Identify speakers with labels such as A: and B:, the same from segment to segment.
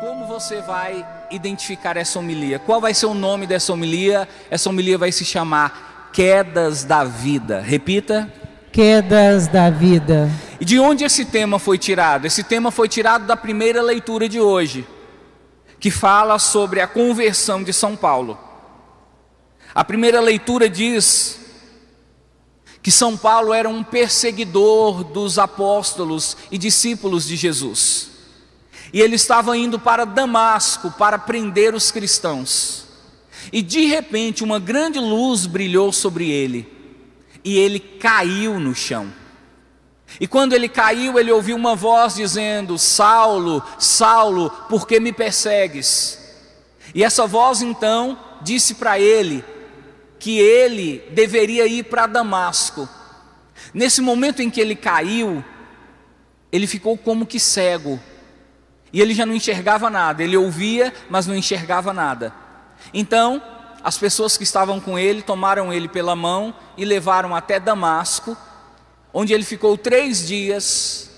A: Como você vai identificar essa homilia? Qual vai ser o nome dessa homilia? Essa homilia vai se chamar Quedas da Vida. Repita.
B: Quedas da Vida.
A: E de onde esse tema foi tirado? Esse tema foi tirado da primeira leitura de hoje, que fala sobre a conversão de São Paulo. A primeira leitura diz que São Paulo era um perseguidor dos apóstolos e discípulos de Jesus. E ele estava indo para Damasco para prender os cristãos. E de repente uma grande luz brilhou sobre ele. E ele caiu no chão. E quando ele caiu, ele ouviu uma voz dizendo: Saulo, Saulo, por que me persegues? E essa voz então disse para ele que ele deveria ir para Damasco. Nesse momento em que ele caiu, ele ficou como que cego. E ele já não enxergava nada. Ele ouvia, mas não enxergava nada. Então, as pessoas que estavam com ele tomaram ele pela mão e levaram até Damasco, onde ele ficou 3 dias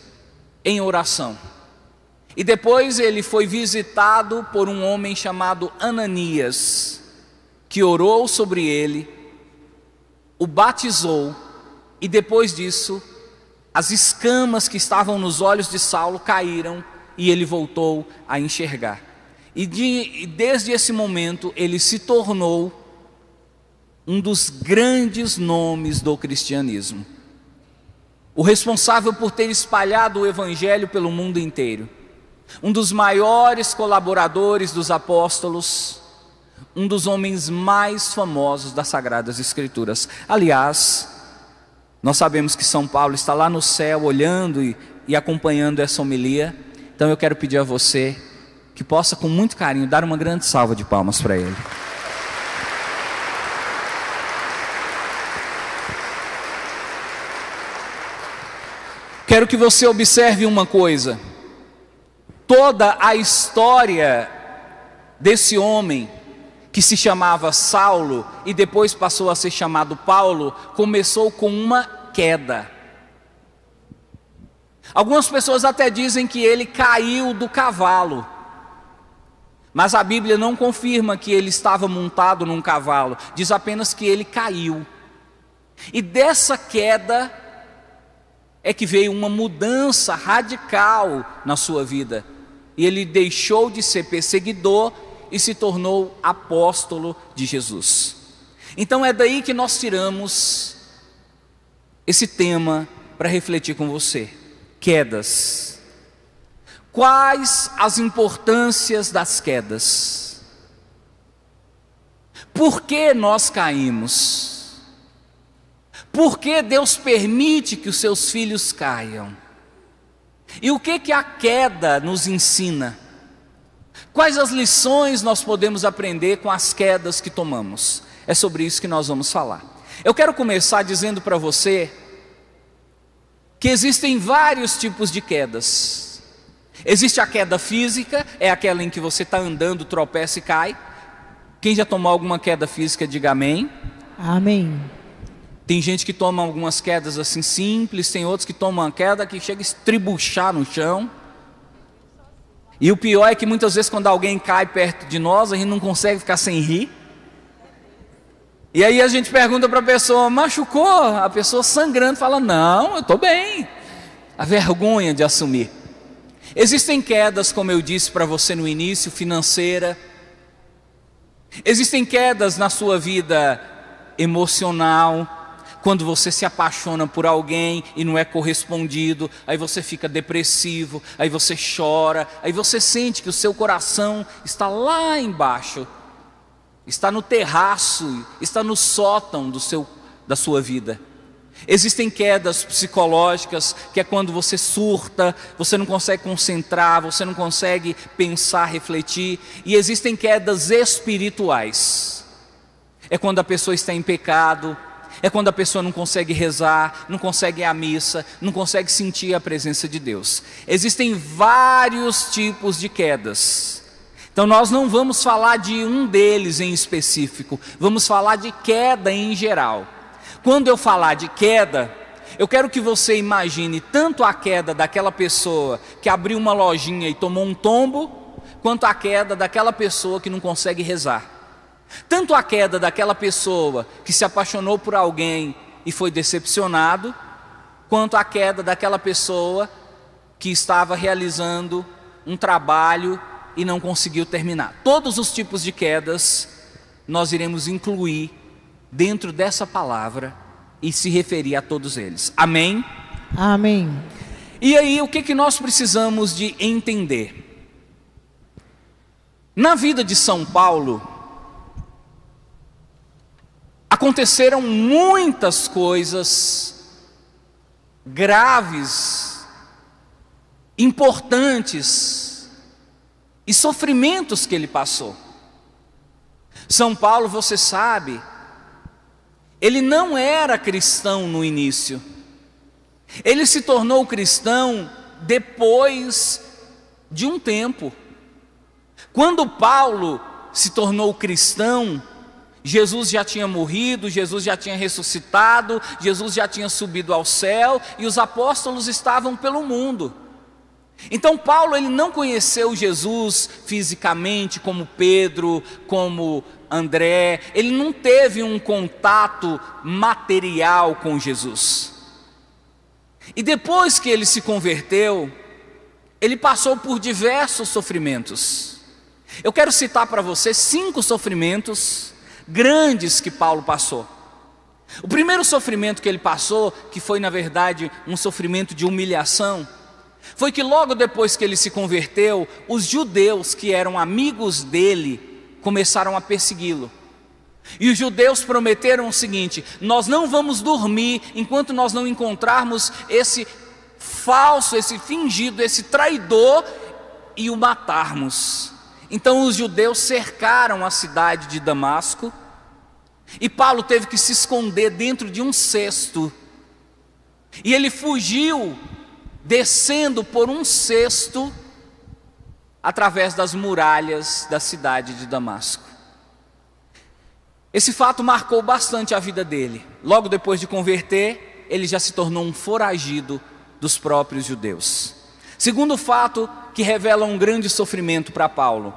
A: em oração. E depois ele foi visitado por um homem chamado Ananias, que orou sobre ele, o batizou, e depois disso, as escamas que estavam nos olhos de Saulo caíram, e ele voltou a enxergar. E desde esse momento ele se tornou um dos grandes nomes do cristianismo, o responsável por ter espalhado o evangelho pelo mundo inteiro, um dos maiores colaboradores dos apóstolos, um dos homens mais famosos das Sagradas Escrituras. Aliás, nós sabemos que São Paulo está lá no céu olhando e acompanhando essa homilia. Então eu quero pedir a você que possa com muito carinho dar uma grande salva de palmas para ele. Quero que você observe uma coisa. Toda a história desse homem que se chamava Saulo e depois passou a ser chamado Paulo, começou com uma queda. Algumas pessoas até dizem que ele caiu do cavalo, mas a Bíblia não confirma que ele estava montado num cavalo, diz apenas que ele caiu. E dessa queda é que veio uma mudança radical na sua vida. E ele deixou de ser perseguidor e se tornou apóstolo de Jesus. Então é daí que nós tiramos esse tema para refletir com você. Quedas. Quais as importâncias das quedas? Por que nós caímos? Por que Deus permite que os seus filhos caiam? E o que a queda nos ensina? Quais as lições nós podemos aprender com as quedas que tomamos? É sobre isso que nós vamos falar. Eu quero começar dizendo para você que existem vários tipos de quedas. Existe a queda física, é aquela em que você está andando, tropeça e cai. Quem já tomou alguma queda física, diga amém.
B: Amém.
A: Tem gente que toma algumas quedas assim simples, tem outros que tomam uma queda que chega a estribuchar no chão. E o pior é que muitas vezes quando alguém cai perto de nós, a gente não consegue ficar sem rir. E aí a gente pergunta para a pessoa: machucou? A pessoa sangrando fala: não, eu estou bem. A vergonha de assumir. Existem quedas, como eu disse para você no início, financeira. Existem quedas na sua vida emocional, quando você se apaixona por alguém e não é correspondido, aí você fica depressivo, aí você chora, aí você sente que o seu coração está lá embaixo, está no terraço, está no sótão da sua vida. Existem quedas psicológicas, que é quando você surta, você não consegue concentrar, você não consegue pensar, refletir. E existem quedas espirituais, é quando a pessoa está em pecado, é quando a pessoa não consegue rezar, não consegue ir à missa, não consegue sentir a presença de Deus. Existem vários tipos de quedas. Então nós não vamos falar de um deles em específico, vamos falar de queda em geral. Quando eu falar de queda, eu quero que você imagine tanto a queda daquela pessoa que abriu uma lojinha e tomou um tombo, quanto a queda daquela pessoa que não consegue rezar. Tanto a queda daquela pessoa que se apaixonou por alguém e foi decepcionado, quanto a queda daquela pessoa que estava realizando um trabalho e não conseguiu terminar. Todos os tipos de quedas nós iremos incluir dentro dessa palavra e se referir a todos eles. Amém?
B: Amém.
A: E aí, o que nós precisamos de entender? Na vida de São Paulo, aconteceram muitas coisas graves, importantes e sofrimentos que ele passou. São Paulo, você sabe, ele não era cristão no início. Ele se tornou cristão depois de um tempo. Quando Paulo se tornou cristão, Jesus já tinha morrido, Jesus já tinha ressuscitado, Jesus já tinha subido ao céu e os apóstolos estavam pelo mundo. Então Paulo, ele não conheceu Jesus fisicamente como Pedro, como André, ele não teve um contato material com Jesus. E depois que ele se converteu, ele passou por diversos sofrimentos. Eu quero citar para você 5 sofrimentos grandes que Paulo passou. O primeiro sofrimento que ele passou, que foi na verdade um sofrimento de humilhação, foi que logo depois que ele se converteu, os judeus que eram amigos dele começaram a persegui-lo. E os judeus prometeram o seguinte: nós não vamos dormir enquanto nós não encontrarmos esse falso, esse fingido, esse traidor e o matarmos. Então os judeus cercaram a cidade de Damasco e Paulo teve que se esconder dentro de um cesto. E ele fugiu descendo por um cesto através das muralhas da cidade de Damasco. Esse fato marcou bastante a vida dele. Logo depois de converter, ele já se tornou um foragido dos próprios judeus. Segundo fato que revela um grande sofrimento para Paulo.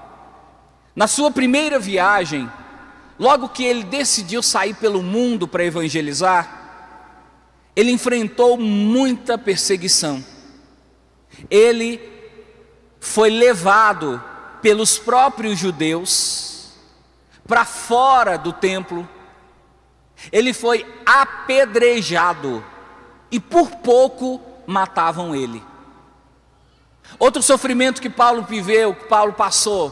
A: Na sua primeira viagem, logo que ele decidiu sair pelo mundo para evangelizar, ele enfrentou muita perseguição. Ele foi levado pelos próprios judeus para fora do templo. Ele foi apedrejado e por pouco matavam ele. Outro sofrimento que Paulo viveu, que Paulo passou,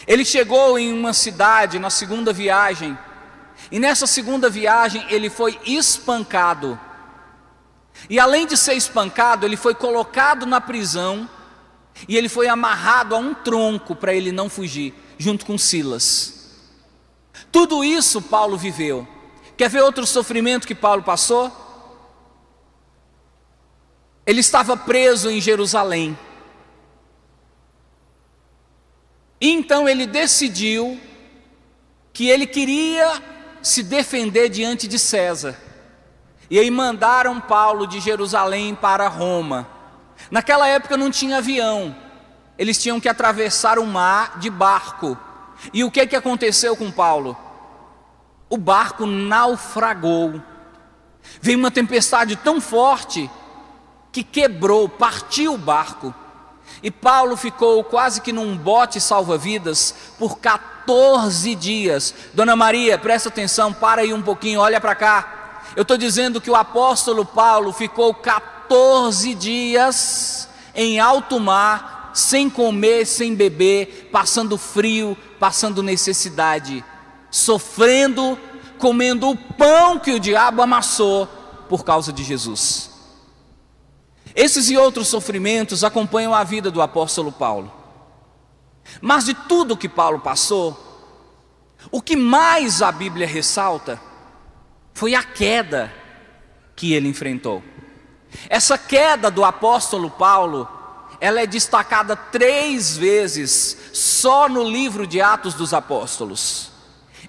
A: ele chegou em uma cidade na segunda viagem, e nessa segunda viagem ele foi espancado. E além de ser espancado, ele foi colocado na prisão e ele foi amarrado a um tronco para ele não fugir, junto com Silas. Tudo isso Paulo viveu. Quer ver outro sofrimento que Paulo passou? Ele estava preso em Jerusalém. E então ele decidiu que ele queria se defender diante de César. E aí mandaram Paulo de Jerusalém para Roma. Naquela época não tinha avião. Eles tinham que atravessar o mar de barco. E o que aconteceu com Paulo? O barco naufragou. Veio uma tempestade tão forte que quebrou, partiu o barco. E Paulo ficou quase que num bote salva-vidas por 14 dias. Dona Maria, presta atenção, para aí um pouquinho, olha para cá. Eu estou dizendo que o apóstolo Paulo ficou 14 dias em alto mar, sem comer, sem beber, passando frio, passando necessidade, sofrendo, comendo o pão que o diabo amassou por causa de Jesus. Esses e outros sofrimentos acompanham a vida do apóstolo Paulo. Mas de tudo que Paulo passou, o que mais a Bíblia ressalta foi a queda que ele enfrentou. Essa queda do apóstolo Paulo, ela é destacada 3 vezes só no livro de Atos dos Apóstolos.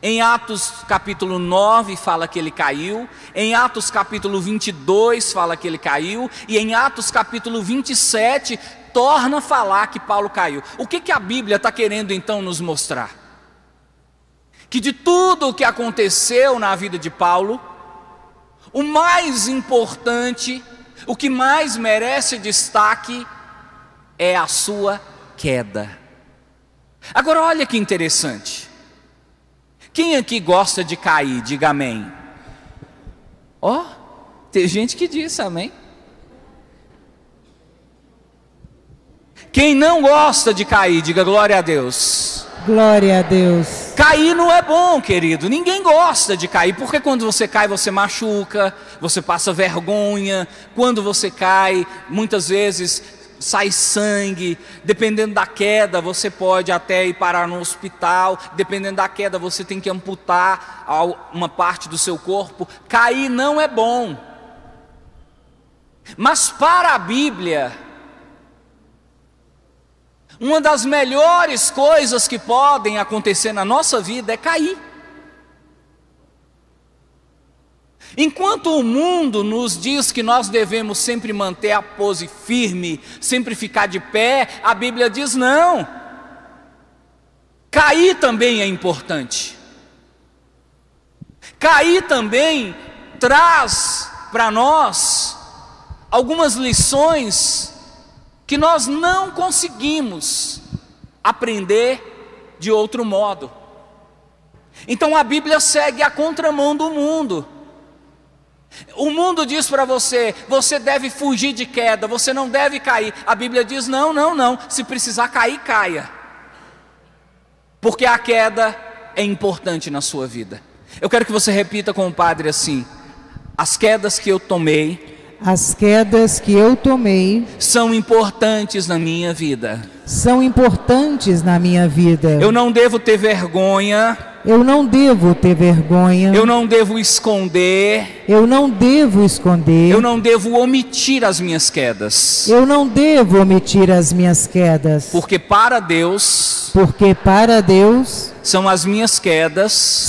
A: Em Atos capítulo 9 fala que ele caiu, em Atos capítulo 22 fala que ele caiu, e em Atos capítulo 27 torna a falar que Paulo caiu. O que a Bíblia está querendo então nos mostrar? Que de tudo o que aconteceu na vida de Paulo, o mais importante, o que mais merece destaque é a sua queda. Agora olha que interessante. Quem aqui gosta de cair? Diga amém. Ó, tem gente que diz amém. Quem não gosta de cair, diga glória a Deus.
B: Glória a Deus.
A: Cair não é bom, querido. Ninguém gosta de cair, porque quando você cai você machuca, você passa vergonha. Quando você cai, muitas vezes sai sangue. Dependendo da queda, você pode até ir parar no hospital. Dependendo da queda, você tem que amputar uma parte do seu corpo. Cair não é bom. Mas para a Bíblia, uma das melhores coisas que podem acontecer na nossa vida é cair. Enquanto o mundo nos diz que nós devemos sempre manter a pose firme, sempre ficar de pé, a Bíblia diz não. Cair também é importante. Cair também traz para nós algumas lições que nós não conseguimos aprender de outro modo. Então a Bíblia segue a contramão do mundo. O mundo diz para você, você deve fugir de queda, você não deve cair. A Bíblia diz não, não, não, se precisar cair, caia. Porque a queda é importante na sua vida. Eu quero que você repita com o padre assim: as quedas que eu tomei,
B: as quedas que eu tomei
A: são importantes na minha vida.
B: São importantes na minha vida.
A: Eu não devo ter vergonha.
B: Eu não devo ter vergonha.
A: Eu não devo esconder.
B: Eu não devo esconder.
A: Eu não devo omitir as minhas quedas.
B: Eu não devo omitir as minhas quedas.
A: Porque para Deus,
B: são as minhas quedas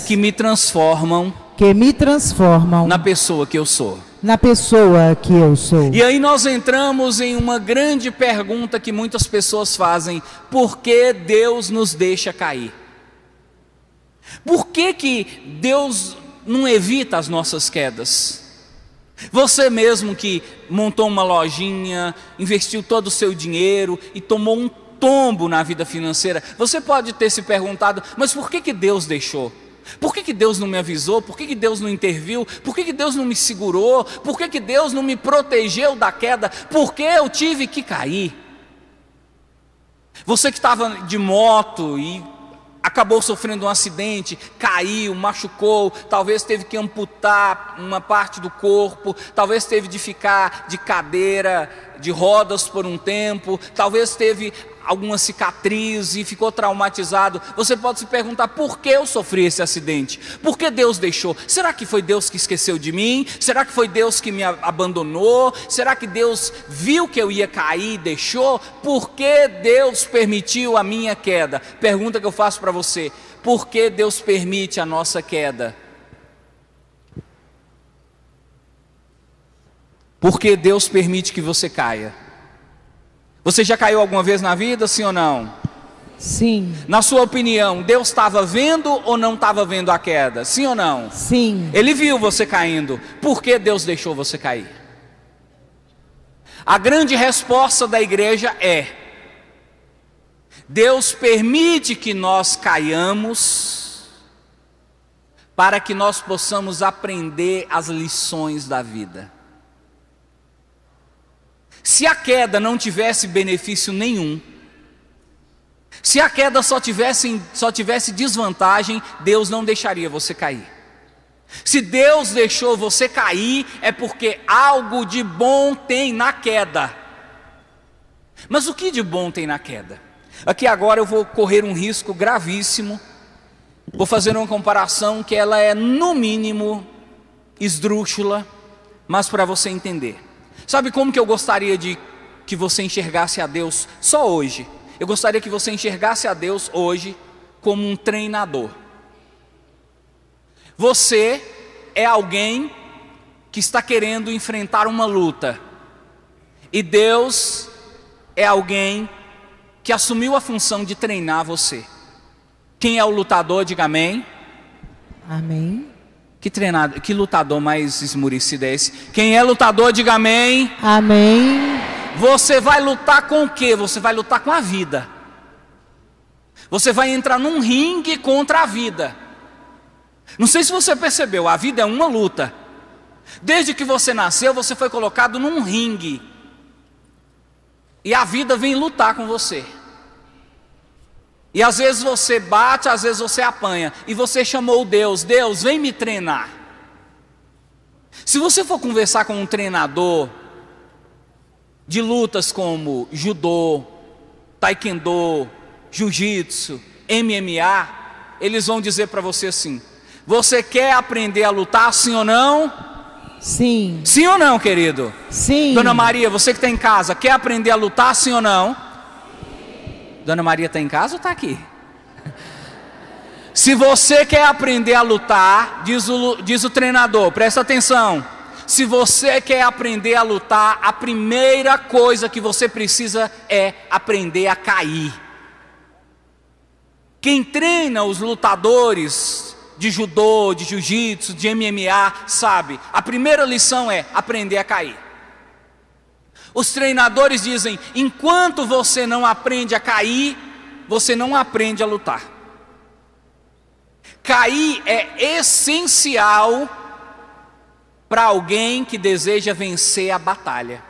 A: que me transformam na pessoa que eu sou. E aí nós entramos em uma grande pergunta que muitas pessoas fazem: por que Deus nos deixa cair? Por que Deus não evita as nossas quedas? Você mesmo que montou uma lojinha, investiu todo o seu dinheiro e tomou um tombo na vida financeira, você pode ter se perguntado: mas por que Deus deixou? Por que Deus não me avisou? Por que Deus não interviu? Por que Deus não me segurou? Por que Deus não me protegeu da queda? Por que eu tive que cair? Você que estava de moto e acabou sofrendo um acidente, caiu, machucou, talvez teve que amputar uma parte do corpo, talvez teve de ficar de cadeira, de rodas por um tempo, talvez teve alguma cicatriz e ficou traumatizado. Você pode se perguntar: por que eu sofri esse acidente? Por que Deus deixou? Será que foi Deus que esqueceu de mim? Será que foi Deus que me abandonou? Será que Deus viu que eu ia cair e deixou? Por que Deus permitiu a minha queda? Pergunta que eu faço para você: por que Deus permite a nossa queda? Por que Deus permite que você caia? Você já caiu alguma vez na vida, sim ou não?
B: Sim.
A: Na sua opinião, Deus estava vendo ou não estava vendo a queda? Sim ou não?
B: Sim.
A: Ele viu você caindo. Por que Deus deixou você cair? A grande resposta da igreja é: Deus permite que nós caiamos para que nós possamos aprender as lições da vida. Se a queda não tivesse benefício nenhum, se a queda só tivesse desvantagem, Deus não deixaria você cair. Se Deus deixou você cair, é porque algo de bom tem na queda. Mas o que de bom tem na queda? Aqui agora eu vou correr um risco gravíssimo. Vou fazer uma comparação que ela é no mínimo esdrúxula, mas para você entender. Sabe como que eu gostaria de que você enxergasse a Deus só hoje? Eu gostaria que você enxergasse a Deus hoje como um treinador. Você é alguém que está querendo enfrentar uma luta. E Deus é alguém que assumiu a função de treinar você. Quem é o lutador, diga amém.
B: Amém.
A: Que lutador mais esmurecido é esse? Quem é lutador, diga amém.
B: Amém.
A: Você vai lutar com o quê? Você vai lutar com a vida. Você vai entrar num ringue contra a vida. Não sei se você percebeu, a vida é uma luta. Desde que você nasceu, você foi colocado num ringue. E a vida vem lutar com você. E às vezes você bate, às vezes você apanha. E você chamou Deus, Deus, vem me treinar. Se você for conversar com um treinador de lutas como judô, taekwondo, jiu-jitsu, MMA, eles vão dizer para você assim: você quer aprender a lutar, sim ou não?
B: Sim.
A: Sim ou não, querido?
B: Sim.
A: Dona Maria, você que está em casa, quer aprender a lutar, sim ou não? Dona Maria está em casa ou está aqui? Se você quer aprender a lutar, diz o treinador, presta atenção. Se você quer aprender a lutar, a primeira coisa que você precisa é aprender a cair. Quem treina os lutadores de judô, de jiu-jitsu, de MMA, sabe, a primeira lição é aprender a cair. Os treinadores dizem: enquanto você não aprende a cair, você não aprende a lutar. Cair é essencial para alguém que deseja vencer a batalha.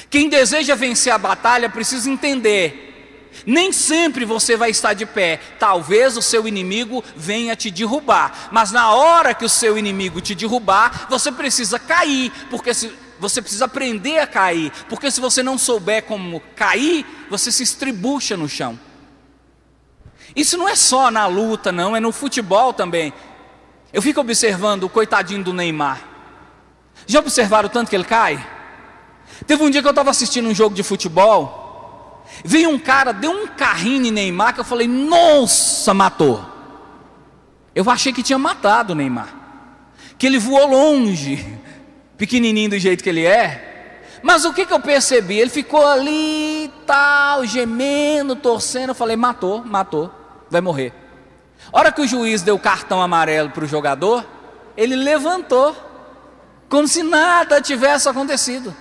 A: Quem deseja vencer a batalha precisa entender: nem sempre você vai estar de pé. Talvez o seu inimigo venha te derrubar, mas na hora que o seu inimigo te derrubar, você precisa cair, porque você precisa aprender a cair, porque se você não souber como cair, você se estribucha no chão. Isso não é só na luta, não, é no futebol também. Eu fico observando o coitadinho do Neymar. Já observaram o tanto que ele cai? Teve um dia que eu estava assistindo um jogo de futebol, veio um cara, deu um carrinho em Neymar, que eu falei: nossa, matou. Eu achei que tinha matado o Neymar, que ele voou longe, pequenininho do jeito que ele é. Mas o que eu percebi? Ele ficou ali, tal, gemendo, torcendo. Eu falei: matou, vai morrer. A hora que o juiz deu o cartão amarelo para o jogador, ele levantou, como se nada tivesse acontecido.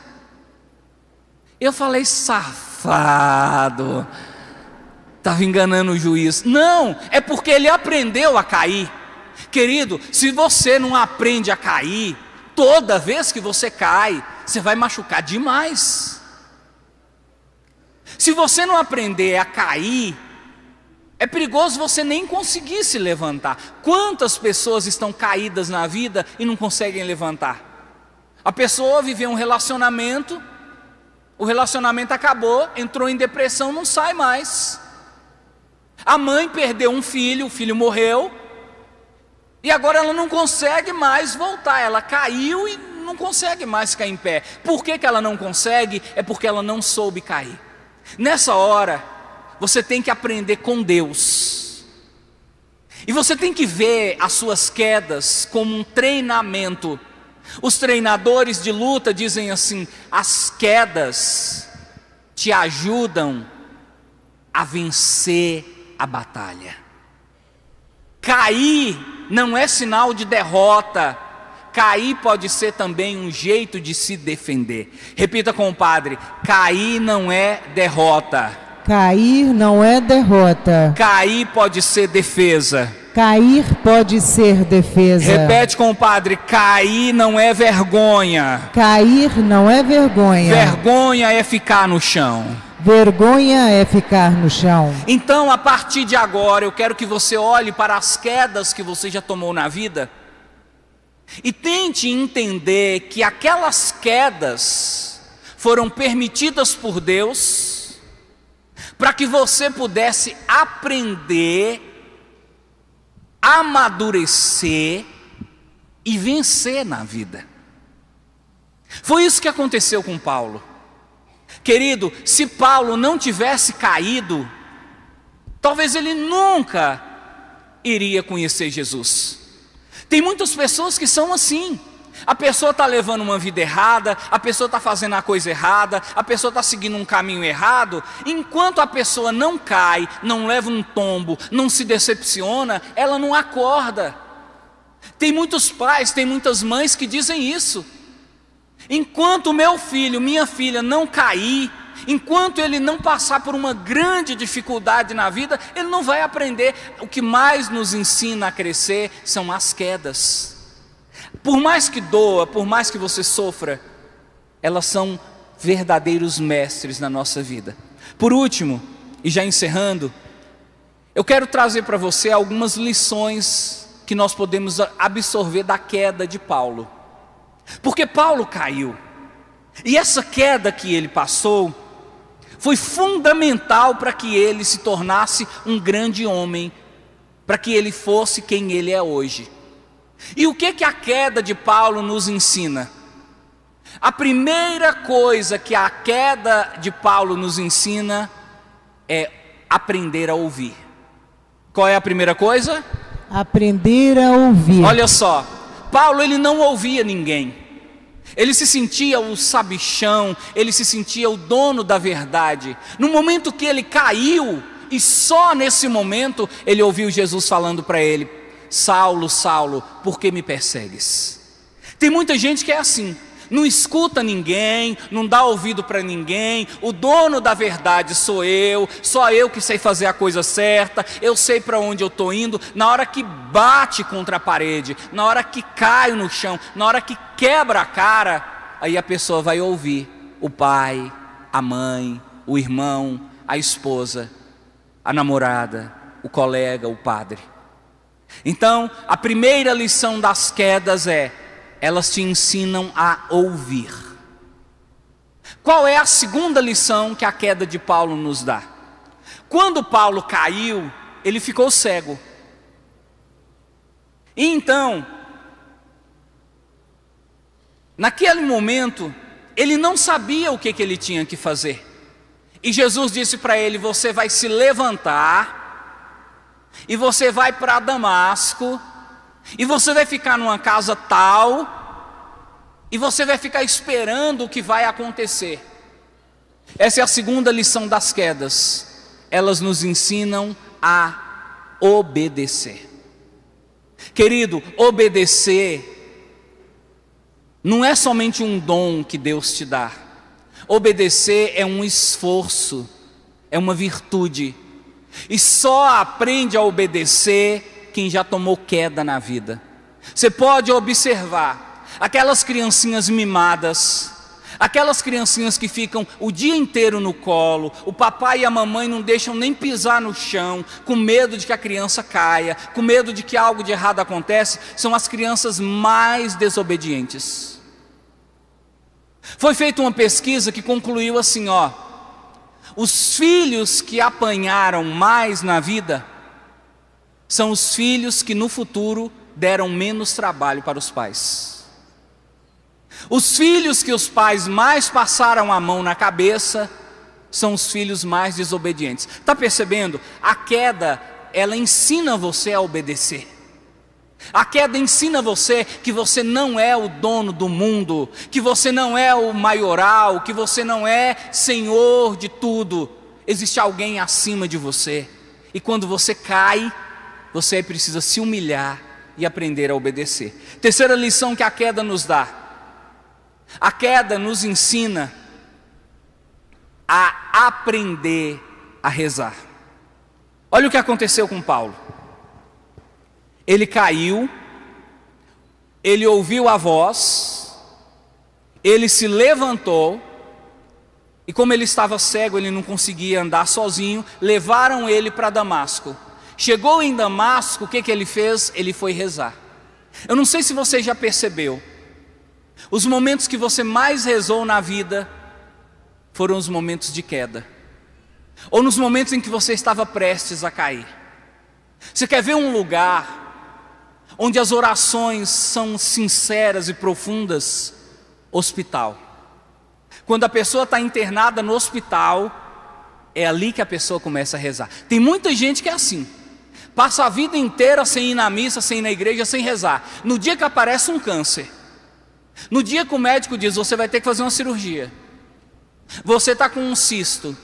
A: Eu falei: safado, estava enganando o juiz. Não, é porque ele aprendeu a cair. Querido, se você não aprende a cair, toda vez que você cai, você vai machucar demais. Se você não aprender a cair, é perigoso você nem conseguir se levantar. Quantas pessoas estão caídas na vida e não conseguem levantar? A pessoa viveu um relacionamento, o relacionamento acabou, entrou em depressão, não sai mais. A mãe perdeu um filho, o filho morreu, e agora ela não consegue mais voltar. Ela caiu e não consegue mais ficar em pé. Por que ela não consegue? É porque ela não soube cair. Nessa hora, você tem que aprender com Deus. E você tem que ver as suas quedas como um treinamento. Os treinadores de luta dizem assim: as quedas te ajudam a vencer a batalha. Cair não é sinal de derrota. Cair pode ser também um jeito de se defender. Repita com o padre: cair não é derrota.
B: Cair não é derrota.
A: Cair pode ser defesa.
B: Cair pode ser defesa.
A: Repete com o padre: cair não é vergonha.
B: Cair não é vergonha.
A: Vergonha é ficar no chão.
B: Vergonha é ficar no chão.
A: Então, a partir de agora, eu quero que você olhe para as quedas que você já tomou na vida e tente entender que aquelas quedas foram permitidas por Deus para que você pudesse aprender, amadurecer e vencer na vida. Foi isso que aconteceu com Paulo. Querido, se Paulo não tivesse caído, talvez ele nunca iria conhecer Jesus. Tem muitas pessoas que são assim. A pessoa está levando uma vida errada, a pessoa está fazendo a coisa errada, a pessoa está seguindo um caminho errado. Enquanto a pessoa não cai, não leva um tombo, não se decepciona, ela não acorda. Tem muitos pais, tem muitas mães que dizem isso. Enquanto meu filho, minha filha não cair, enquanto ele não passar por uma grande dificuldade na vida, ele não vai aprender. O que mais nos ensina a crescer são as quedas. Por mais que doa, por mais que você sofra, elas são verdadeiros mestres na nossa vida. Por último, e já encerrando, eu quero trazer para você algumas lições que nós podemos absorver da queda de Paulo. Porque Paulo caiu, e essa queda que ele passou foi fundamental para que ele se tornasse um grande homem, para que ele fosse quem ele é hoje. E o que a queda de Paulo nos ensina? A primeira coisa que a queda de Paulo nos ensina é aprender a ouvir. Qual é a primeira coisa?
B: Aprender a ouvir.
A: Olha só, Paulo ele não ouvia ninguém. Ele se sentia o sabichão, ele se sentia o dono da verdade. No momento que ele caiu, e só nesse momento ele ouviu Jesus falando para ele: Saulo, Saulo, por que me persegues? Tem muita gente que é assim, não escuta ninguém, não dá ouvido para ninguém. O dono da verdade sou eu, só eu que sei fazer a coisa certa, eu sei para onde eu estou indo. Na hora que bate contra a parede, na hora que cai no chão, na hora que quebra a cara, aí a pessoa vai ouvir o pai, a mãe, o irmão, a esposa, a namorada, o colega, o padre. Então, a primeira lição das quedas é: elas te ensinam a ouvir. Qual é a segunda lição que a queda de Paulo nos dá? Quando Paulo caiu, ele ficou cego. E então, naquele momento, ele não sabia o que ele tinha que fazer. E Jesus disse para ele: você vai se levantar e você vai para Damasco, e você vai ficar numa casa tal, e você vai ficar esperando o que vai acontecer. Essa é a segunda lição das quedas. Elas nos ensinam a obedecer. Querido, obedecer não é somente um dom que Deus te dá. Obedecer é um esforço, é uma virtude. E só aprende a obedecer quem já tomou queda na vida. Você pode observar aquelas criancinhas mimadas, aquelas criancinhas que ficam o dia inteiro no colo, o papai e a mamãe não deixam nem pisar no chão, com medo de que a criança caia, com medo de que algo de errado aconteça. São as crianças mais desobedientes. Foi feita uma pesquisa que concluiu assim, os filhos que apanharam mais na vida são os filhos que no futuro deram menos trabalho para os pais. Os filhos que os pais mais passaram a mão na cabeça são os filhos mais desobedientes. Está percebendo? A queda, ela ensina você a obedecer. A queda ensina você que você não é o dono do mundo, que você não é o maioral, que você não é senhor de tudo. Existe alguém acima de você. E quando você cai, você precisa se humilhar e aprender a obedecer. Terceira lição que a queda nos dá. A queda nos ensina a aprender a rezar. Olha o que aconteceu com Paulo. Ele caiu, ele ouviu a voz, ele se levantou, e como ele estava cego, ele não conseguia andar sozinho, levaram ele para Damasco. Chegou em Damasco, o que ele fez? Ele foi rezar. Eu não sei se você já percebeu, os momentos que você mais rezou na vida foram os momentos de queda, ou nos momentos em que você estava prestes a cair. Você quer ver um lugar onde as orações são sinceras e profundas? Hospital. Quando a pessoa está internada no hospital, é ali que a pessoa começa a rezar. Tem muita gente que é assim, passa a vida inteira sem ir na missa, sem ir na igreja, sem rezar. No dia que aparece um câncer, No dia que o médico diz, você vai ter que fazer uma cirurgia, você está com um cisto,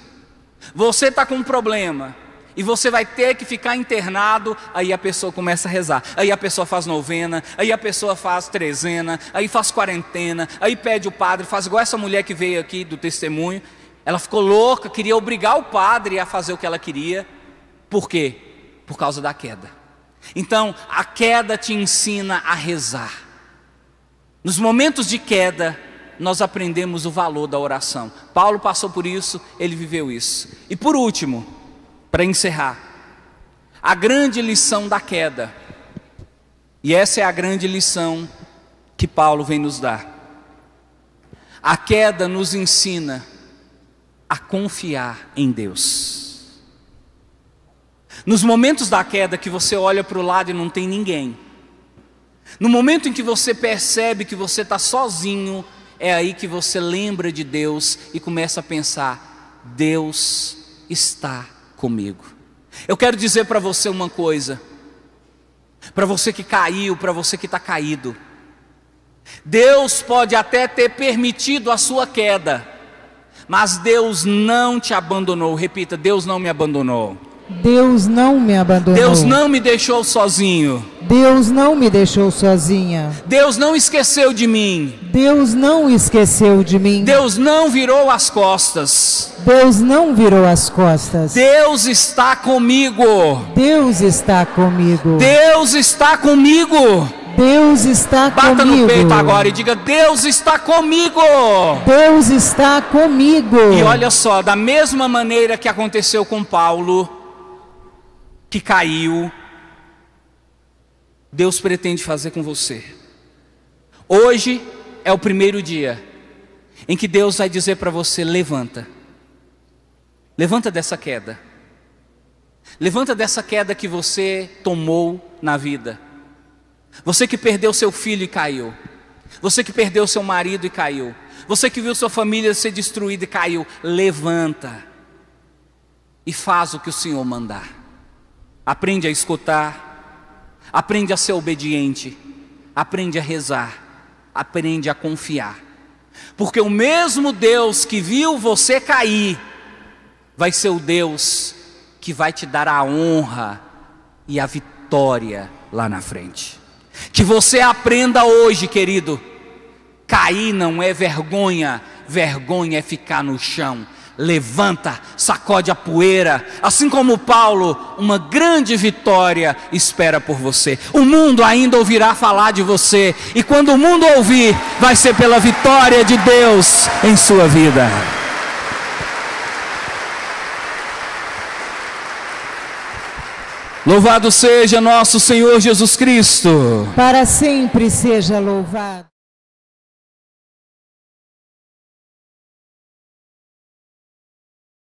A: você está com um problema, e você vai ter que ficar internado, aí a pessoa começa a rezar, aí a pessoa faz novena, aí a pessoa faz trezena, aí faz quarentena, aí pede o padre, faz igual essa mulher que veio aqui do testemunho, ela ficou louca, queria obrigar o padre a fazer o que ela queria. Por quê? Por causa da queda. Então, a queda te ensina a rezar. Nos momentos de queda, nós aprendemos o valor da oração. Paulo passou por isso, ele viveu isso. E por último, para encerrar, a grande lição da queda. E essa é a grande lição que Paulo vem nos dar. A queda nos ensina a confiar em Deus. Nos momentos da queda que você olha para o lado e não tem ninguém, no momento em que você percebe que você está sozinho, é aí que você lembra de Deus e começa a pensar: Deus está comigo. Eu quero dizer para você uma coisa, para você que caiu, para você que está caído: Deus pode até ter permitido a sua queda, mas Deus não te abandonou. Repita: Deus não me abandonou.
B: Deus não me abandonou.
A: Deus não me deixou sozinho.
B: Deus não me deixou sozinha.
A: Deus não esqueceu de mim.
B: Deus não esqueceu de mim.
A: Deus não virou as costas.
B: Deus não virou as costas.
A: Deus está comigo.
B: Deus está comigo.
A: Deus está comigo.
B: Deus está comigo.
A: Bata no peito agora e diga: Deus está comigo.
B: Deus está comigo.
A: E olha só, da mesma maneira que aconteceu com Paulo, que caiu, Deus pretende fazer com você. Hoje é o primeiro dia em que Deus vai dizer para você: levanta. Levanta dessa queda. Levanta dessa queda que você tomou na vida. Você que perdeu seu filho e caiu. Você que perdeu seu marido e caiu. Você que viu sua família ser destruída e caiu. Levanta e faz o que o Senhor mandar. Aprende a escutar, aprende a ser obediente, aprende a rezar, aprende a confiar. Porque o mesmo Deus que viu você cair, vai ser o Deus que vai te dar a honra e a vitória lá na frente. Que você aprenda hoje, querido: cair não é vergonha, vergonha é ficar no chão. Levanta, sacode a poeira. Assim como Paulo, uma grande vitória espera por você. O mundo ainda ouvirá falar de você, e quando o mundo ouvir, vai ser pela vitória de Deus em sua vida. Louvado seja nosso Senhor Jesus Cristo.
B: Para sempre seja louvado.